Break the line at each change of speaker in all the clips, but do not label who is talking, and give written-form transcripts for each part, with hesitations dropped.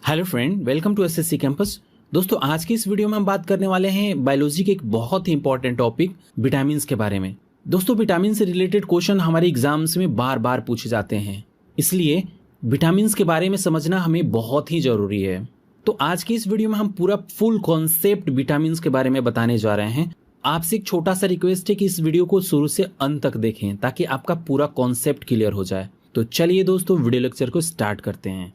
Hello friend, welcome to SSC campus. दोस्तों, आज की इस वीडियो में हम बात करने वाले हैं बायोलॉजी के एक बहुत ही इंपॉर्टेंट टॉपिक विटामिन के बारे में। दोस्तों, विटामिन से रिलेटेड क्वेश्चन हमारे एग्जाम्स में बार बार पूछे जाते हैं, इसलिए विटामिन के बारे में समझना हमें बहुत ही जरूरी है। तो आज की इस वीडियो में हम पूरा फुल कॉन्सेप्ट विटामिन के बारे में बताने जा रहे हैं। आपसे एक छोटा सा रिक्वेस्ट है कि इस वीडियो को शुरू से अंत तक देखें ताकि आपका पूरा कॉन्सेप्ट क्लियर हो जाए। तो चलिए दोस्तों, वीडियो लेक्चर को स्टार्ट करते हैं।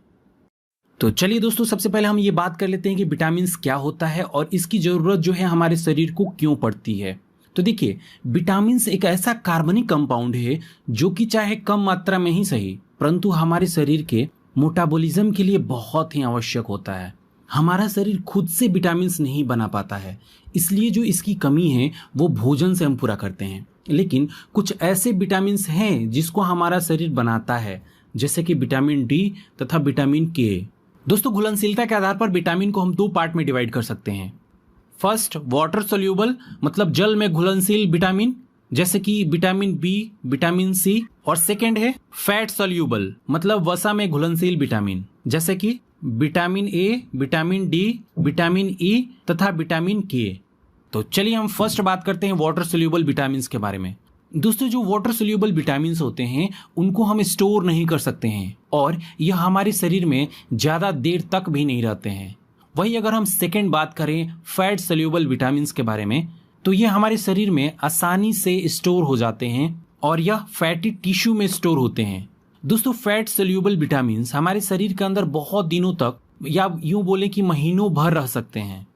तो चलिए दोस्तों, सबसे पहले हम ये बात कर लेते हैं कि विटामिन क्या होता है और इसकी जरूरत जो है हमारे शरीर को क्यों पड़ती है। तो देखिए, विटामिन एक ऐसा कार्बनिक कंपाउंड है जो कि चाहे कम मात्रा में ही सही, परंतु हमारे शरीर के मेटाबॉलिज्म के लिए बहुत ही आवश्यक होता है। हमारा शरीर खुद से विटामिन नहीं बना पाता है, इसलिए जो इसकी कमी है वो भोजन से हम पूरा करते हैं। लेकिन कुछ ऐसे विटामिन हैं जिसको हमारा शरीर बनाता है, जैसे कि विटामिन डी तथा विटामिन के। दोस्तों, घुलनशीलता के आधार पर विटामिन को हम दो पार्ट में डिवाइड कर सकते हैं। फर्स्ट, वाटर सोल्यूबल मतलब जल में घुलनशील विटामिन, जैसे कि विटामिन बी, विटामिन सी। और सेकेंड है फैट सोल्यूबल मतलब वसा में घुलनशील विटामिन, जैसे कि vitamin A, vitamin D, vitamin E तथा विटामिन के। तो चलिए हम फर्स्ट बात करते हैं वाटर सोल्यूबल विटामिन के बारे में। दोस्तों, जो वाटर सोल्यूबल विटामिन होते हैं उनको हम स्टोर नहीं कर सकते हैं और यह हमारे शरीर में ज़्यादा देर तक भी नहीं रहते हैं। वही अगर हम सेकेंड बात करें फैट सोल्यूबल विटामिन के बारे में, तो ये हमारे शरीर में आसानी से स्टोर हो जाते हैं और यह फैटी टिश्यू में स्टोर होते हैं। दोस्तों, फैट सोल्यूबल विटामिन हमारे शरीर के अंदर बहुत दिनों तक या यूं बोले कि महीनों भर रह सकते हैं।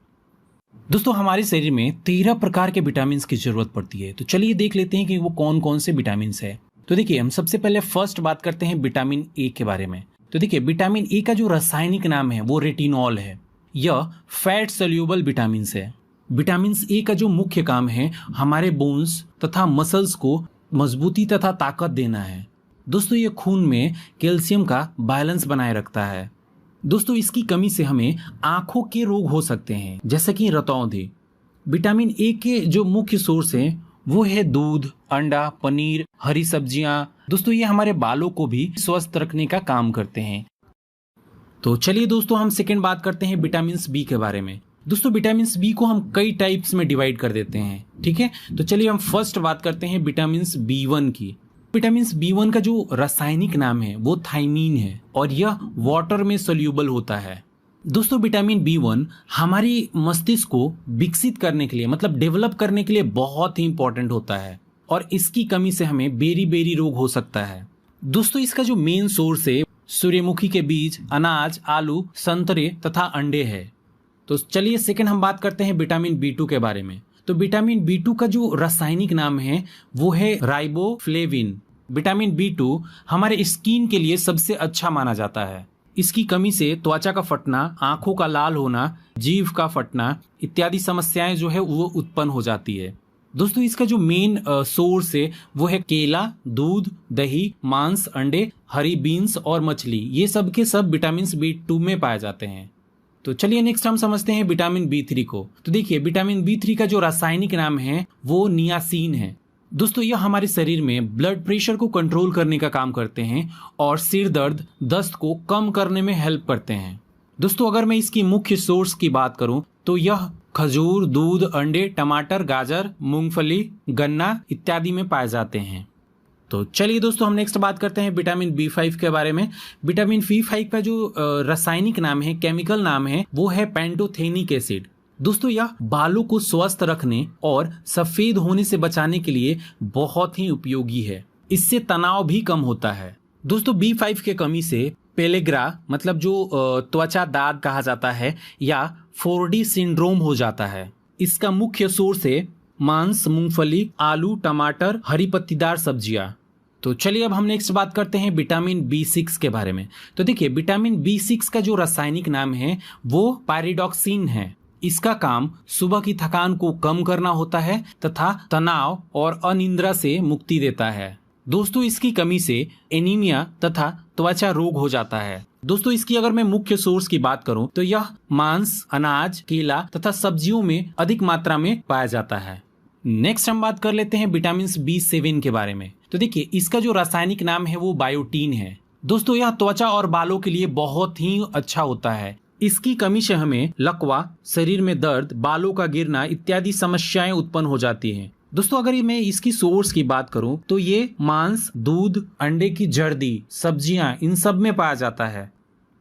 दोस्तों, हमारे शरीर में 13 प्रकार के विटामिन की जरूरत पड़ती है। तो चलिए देख लेते हैं कि वो कौन कौन से विटामिन है। तो देखिए, हम सबसे पहले फर्स्ट बात करते हैं विटामिन ए के बारे में। तो देखिए, विटामिन ए का जो रासायनिक नाम है वो रेटिनॉल है। यह फैट सोल्यूबल विटामिन है। विटामिन ए का जो मुख्य काम है हमारे बोन्स तथा मसल्स को मजबूती तथा ताकत देना है। दोस्तों, ये खून में कैल्शियम का बैलेंस बनाए रखता है। दोस्तों, इसकी कमी से हमें आंखों के रोग हो सकते हैं, जैसे कि रतौंधी। विटामिन ए के जो मुख्य सोर्स हैं वो है दूध, अंडा, पनीर, हरी सब्जियां। दोस्तों, ये हमारे बालों को भी स्वस्थ रखने का काम करते हैं। तो चलिए दोस्तों, हम सेकेंड बात करते हैं विटामिन बी के बारे में। दोस्तों, विटामिन बी को हम कई टाइप्स में डिवाइड कर देते हैं, ठीक है। तो चलिए हम फर्स्ट बात करते हैं विटामिन B1 की। विटामिन B1 का जो रासायनिक नाम है वो थायमीन है और यह वाटर में सोल्यूबल होता है। दोस्तों, विटामिन B1 हमारी मस्तिष्क को विकसित करने के लिए मतलब डेवलप करने के लिए बहुत ही इंपॉर्टेंट होता है और इसकी कमी से हमें बेरी बेरी रोग हो सकता है। दोस्तों, इसका जो मेन सोर्स है सूर्यमुखी के बीज, अनाज, आलू, संतरे तथा अंडे है। तो चलिए सेकंड हम बात करते हैं विटामिन B2 के बारे में। तो विटामिन B2 का जो रासायनिक नाम है वो है राइबोफ्लेविन। विटामिन B2 हमारे स्किन के लिए सबसे अच्छा माना जाता है। इसकी कमी से त्वचा का फटना, आंखों का लाल होना, जीभ का फटना इत्यादि समस्याएं जो है वो उत्पन्न हो जाती है। दोस्तों, इसका जो मेन सोर्स है वो है केला, दूध, दही, मांस, अंडे, हरी बीन्स और मछली। ये सब के सब विटामिन B2 में पाए जाते हैं। तो चलिए नेक्स्ट हम समझते हैं विटामिन B3 को। तो देखिए, विटामिन B3 का जो रासायनिक नाम है वो नियासिन है। दोस्तों, यह हमारे शरीर में ब्लड प्रेशर को कंट्रोल करने का काम करते हैं और सिर दर्द, दस्त को कम करने में हेल्प करते हैं। दोस्तों, अगर मैं इसकी मुख्य सोर्स की बात करूं तो यह खजूर, दूध, अंडे, टमाटर, गाजर, मूंगफली, गन्ना इत्यादि में पाए जाते हैं। तो चलिए दोस्तों, हम नेक्स्ट बात करते हैं विटामिन B5 के बारे में। विटामिन B5 का जो रासायनिक नाम है, केमिकल नाम है वो है पैंटोथेनिक एसिड। दोस्तों, यह बालों को स्वस्थ रखने और सफेद होने से बचाने के लिए बहुत ही उपयोगी है। इससे तनाव भी कम होता है। दोस्तों, B5 के कमी से पेलेग्रा मतलब जो त्वचा दाग कहा जाता है या 4D सिंड्रोम हो जाता है। इसका मुख्य सोर्स है मांस, मूंगफली, आलू, टमाटर, हरी पत्तीदार सब्जियां। तो चलिए अब हम नेक्स्ट बात करते हैं विटामिन B6 के बारे में। तो देखिए, विटामिन B6 का जो रासायनिक नाम है वो पायरिडॉक्सिन है। इसका काम सुबह की थकान को कम करना होता है तथा तनाव और अनिद्रा से मुक्ति देता है। दोस्तों, इसकी कमी से एनीमिया तथा त्वचा रोग हो जाता है। दोस्तों, इसकी अगर मैं मुख्य सोर्स की बात करूं तो यह मांस, अनाज, केला तथा सब्जियों में अधिक मात्रा में पाया जाता है। नेक्स्ट हम बात कर लेते हैं विटामिन B7 के बारे में। तो देखिए, इसका जो रासायनिक नाम है वो बायोटीन है। दोस्तों, यह त्वचा और बालों के लिए बहुत ही अच्छा होता है। इसकी कमी से हमें लकवा, शरीर में दर्द, बालों का गिरना इत्यादि समस्याएं उत्पन्न हो जाती हैं। दोस्तों अगर मैं इसकी सोर्स की बात करूं तो ये मांस, दूध, अंडे की जर्दी, सब्जियां, इन सब में पाया जाता है।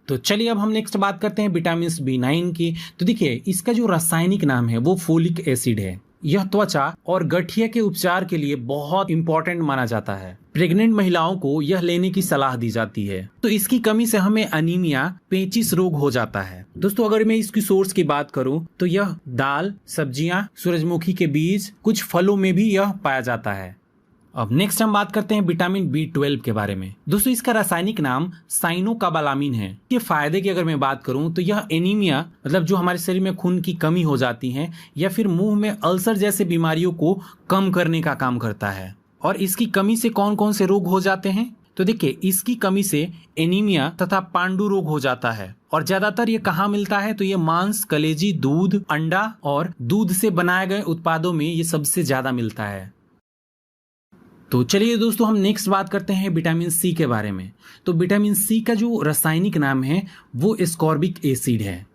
तो चलिए अब हम नेक्स्ट बात करते हैं विटामिन B9 की। तो देखिए इसका जो रासायनिक नाम है वो फोलिक एसिड है। यह त्वचा और गठिया के उपचार के लिए बहुत इंपॉर्टेंट माना जाता है। प्रेग्नेंट महिलाओं को यह लेने की सलाह दी जाती है। तो इसकी कमी से हमें अनीमिया, पेचिश रोग हो जाता है। दोस्तों अगर मैं इसकी सोर्स की बात करूं तो यह दाल, सब्जियां, सूरजमुखी के बीज, कुछ फलों में भी यह पाया जाता है। अब नेक्स्ट हम बात करते हैं विटामिन B12 के बारे में। दोस्तों इसका रासायनिक नाम साइनोकाबालामिन है। ये फायदे की अगर मैं बात करूं तो यह एनीमिया, मतलब जो हमारे शरीर में खून की कमी हो जाती है या फिर मुंह में अल्सर जैसे बीमारियों को कम करने का काम करता है। और इसकी कमी से कौन कौन से रोग हो जाते हैं? तो देखिए इसकी कमी से एनीमिया तथा पांडु रोग हो जाता है। और ज्यादातर ये कहाँ मिलता है? तो ये मांस, कलेजी, दूध, अंडा और दूध से बनाए गए उत्पादों में ये सबसे ज्यादा मिलता है। तो चलिए दोस्तों हम नेक्स्ट बात करते हैं विटामिन C के बारे में। तो विटामिन C का जो रासायनिक नाम है वो एस्कॉर्बिक एसिड है।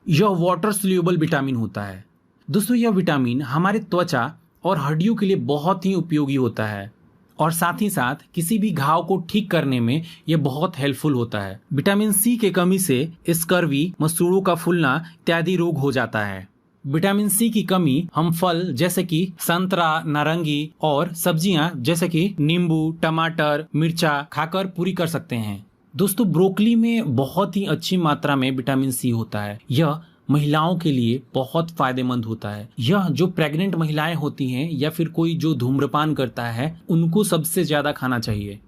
यह वाटर सोल्यूबल विटामिन होता है। दोस्तों यह विटामिन हमारे त्वचा और हड्डियों के लिए बहुत ही उपयोगी होता है और साथ ही साथ किसी भी घाव को ठीक करने में यह बहुत हेल्पफुल होता है। विटामिन C के कमी से स्कर्वी, मसूड़ों का फूलना इत्यादि रोग हो जाता है। विटामिन C की कमी हम फल जैसे कि संतरा, नारंगी और सब्जियां जैसे कि नींबू, टमाटर, मिर्चा खाकर पूरी कर सकते हैं। दोस्तों ब्रोकली में बहुत ही अच्छी मात्रा में विटामिन C होता है। यह महिलाओं के लिए बहुत फायदेमंद होता है। यह जो प्रेग्नेंट महिलाएं होती हैं या फिर कोई जो धूम्रपान करता है उनको सबसे ज्यादा खाना चाहिए।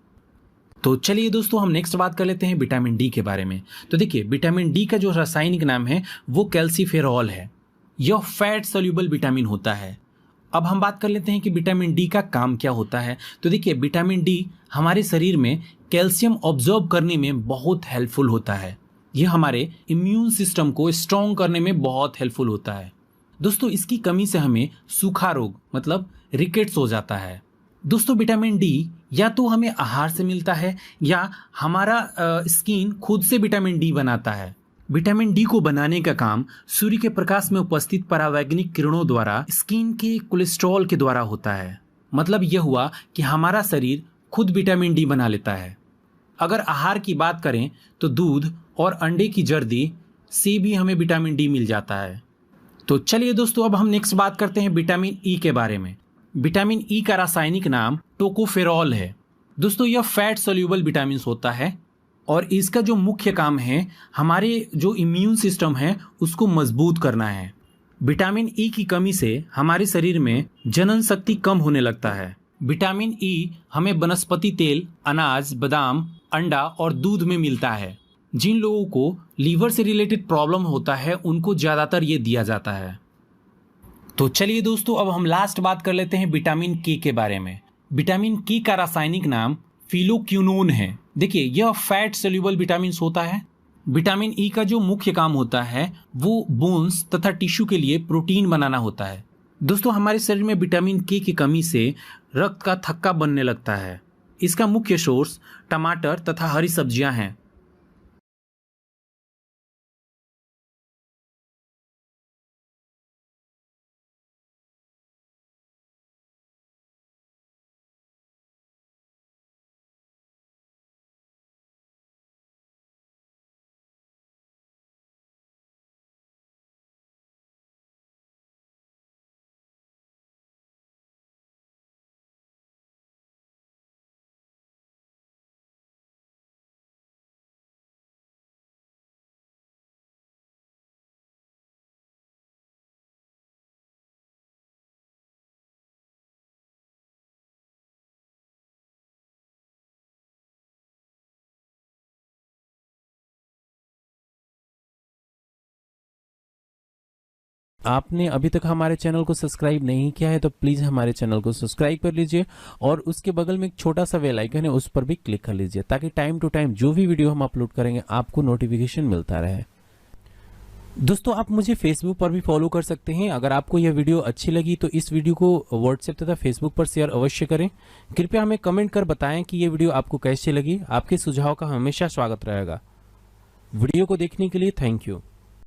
तो चलिए दोस्तों हम नेक्स्ट बात कर लेते हैं विटामिन D के बारे में। तो देखिए विटामिन D का जो रासायनिक नाम है वो कैल्सीफेरॉल है। यह फैट सोल्यूबल विटामिन होता है। अब हम बात कर लेते हैं कि विटामिन D का काम क्या होता है। तो देखिए विटामिन D हमारे शरीर में कैल्शियम ऑब्जॉर्ब करने में बहुत हेल्पफुल होता है। यह हमारे इम्यून सिस्टम को स्ट्रॉन्ग करने में बहुत हेल्पफुल होता है। दोस्तों इसकी कमी से हमें सूखा रोग मतलब रिकेट्स हो जाता है। दोस्तों विटामिन D या तो हमें आहार से मिलता है या हमारा स्किन खुद से विटामिन D बनाता है। विटामिन D को बनाने का काम सूर्य के प्रकाश में उपस्थित परावैज्ञानिक किरणों द्वारा स्किन के कोलेस्ट्रॉल के द्वारा होता है। मतलब यह हुआ कि हमारा शरीर खुद विटामिन D बना लेता है। अगर आहार की बात करें तो दूध और अंडे की जर्दी से भी हमें विटामिन D मिल जाता है। तो चलिए दोस्तों अब हम नेक्स्ट बात करते हैं विटामिन E के बारे में। विटामिन E का रासायनिक नाम टोकोफेरॉल है। दोस्तों यह फैट सोल्यूबल विटामिन होता है और इसका जो मुख्य काम है हमारे जो इम्यून सिस्टम है उसको मजबूत करना है। विटामिन E की कमी से हमारे शरीर में जनन शक्ति कम होने लगता है। विटामिन E हमें वनस्पति तेल, अनाज, बादाम, अंडा और दूध में मिलता है। जिन लोगों को लीवर से रिलेटेड प्रॉब्लम होता है उनको ज्यादातर ये दिया जाता है। तो चलिए दोस्तों अब हम लास्ट बात कर लेते हैं विटामिन K के बारे में। विटामिन K का रासायनिक नाम फिलोक्विनोन है। देखिए यह फैट सोल्यूबल विटामिन होता है। विटामिन E का जो मुख्य काम होता है वो बोन्स तथा टिश्यू के लिए प्रोटीन बनाना होता है। दोस्तों हमारे शरीर में विटामिन K की कमी से रक्त का थक्का बनने लगता है। इसका मुख्य सोर्स टमाटर तथा हरी सब्जियां हैं।
आपने अभी तक हमारे चैनल को सब्सक्राइब नहीं किया है तो प्लीज हमारे चैनल को सब्सक्राइब कर लीजिए और उसके बगल में एक छोटा सा बेल आइकन है उस पर भी क्लिक कर लीजिए ताकि टाइम टू टाइम जो भी वीडियो हम अपलोड करेंगे आपको नोटिफिकेशन मिलता रहे। दोस्तों आप मुझे फेसबुक पर भी फॉलो कर सकते हैं। अगर आपको यह वीडियो अच्छी लगी तो इस वीडियो को व्हाट्सएप तथा फेसबुक पर शेयर अवश्य करें। कृपया हमें कमेंट कर बताएं कि यह वीडियो आपको कैसी लगी। आपके सुझाव का हमेशा स्वागत रहेगा। वीडियो को देखने के लिए थैंक यू।